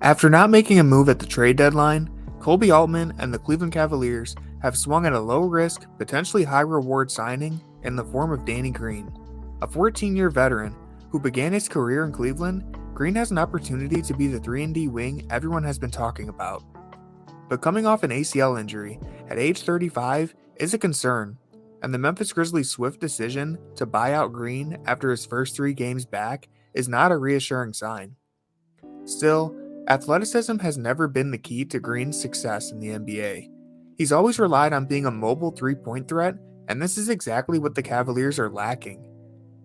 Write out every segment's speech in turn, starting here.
After not making a move at the trade deadline, Colby Altman and the Cleveland Cavaliers have swung at a low-risk, potentially high-reward signing in the form of Danny Green. A 14-year veteran who began his career in Cleveland, Green has an opportunity to be the 3-and-D wing everyone has been talking about. But coming off an ACL injury at age 35 is a concern, and the Memphis Grizzlies' swift decision to buy out Green after his first 3 games back is not a reassuring sign. Still, athleticism has never been the key to Green's success in the NBA. He's always relied on being a mobile 3-point threat, and this is exactly what the Cavaliers are lacking.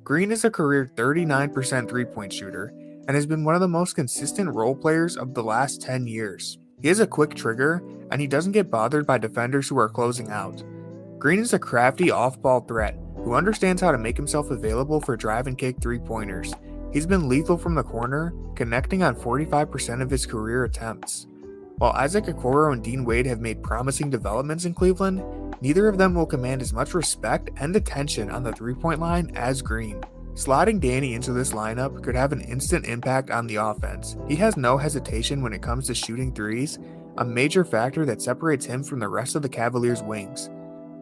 Green is a career 39% 3-point shooter and has been one of the most consistent role players of the last 10 years. He has a quick trigger, and he doesn't get bothered by defenders who are closing out. Green is a crafty off-ball threat who understands how to make himself available for drive and kick 3-pointers. He's been lethal from the corner, connecting on 45% of his career attempts. While Isaac Okoro and Dean Wade have made promising developments in Cleveland, neither of them will command as much respect and attention on the 3-point line as Green. Slotting Danny into this lineup could have an instant impact on the offense. He has no hesitation when it comes to shooting threes, a major factor that separates him from the rest of the Cavaliers' wings.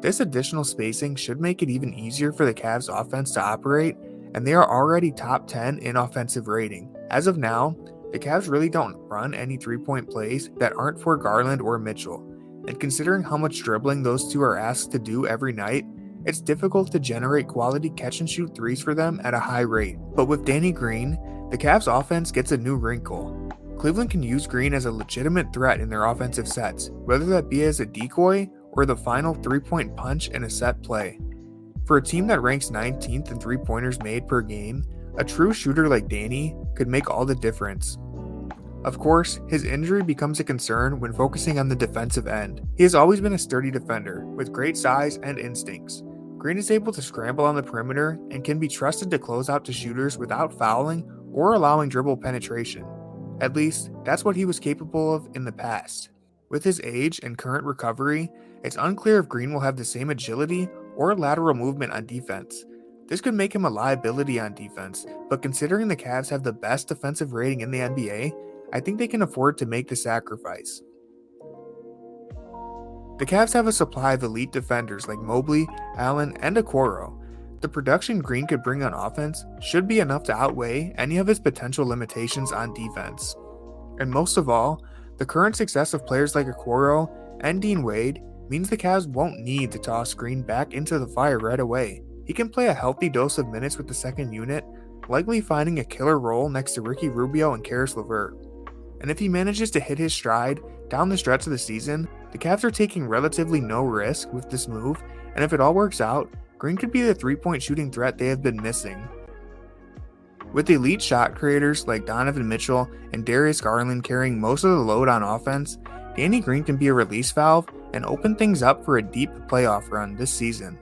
This additional spacing should make it even easier for the Cavs' offense to operate, and they are already top 10 in offensive rating. As of now, the Cavs really don't run any 3-point plays that aren't for Garland or Mitchell, and considering how much dribbling those two are asked to do every night, it's difficult to generate quality catch-and-shoot threes for them at a high rate. But with Danny Green, the Cavs' offense gets a new wrinkle. Cleveland can use Green as a legitimate threat in their offensive sets, whether that be as a decoy or the final 3-point punch in a set play. For a team that ranks 19th in 3-pointers made per game, a true shooter like Danny could make all the difference. Of course, his injury becomes a concern when focusing on the defensive end. He has always been a sturdy defender, with great size and instincts. Green is able to scramble on the perimeter and can be trusted to close out to shooters without fouling or allowing dribble penetration. At least, that's what he was capable of in the past. With his age and current recovery, it's unclear if Green will have the same agility or lateral movement on defense. This could make him a liability on defense, but considering the Cavs have the best defensive rating in the NBA, I think they can afford to make the sacrifice. The Cavs have a supply of elite defenders like Mobley, Allen, and Okoro. The production Green could bring on offense should be enough to outweigh any of his potential limitations on defense. And most of all, the current success of players like Okoro and Dean Wade means the Cavs won't need to toss Green back into the fire right away. He can play a healthy dose of minutes with the second unit, likely finding a killer role next to Ricky Rubio and Karis LeVert. And if he manages to hit his stride down the stretch of the season, the Cavs are taking relatively no risk with this move, and if it all works out, Green could be the 3-point shooting threat they have been missing. With elite shot creators like Donovan Mitchell and Darius Garland carrying most of the load on offense, Danny Green can be a release valve and open things up for a deep playoff run this season.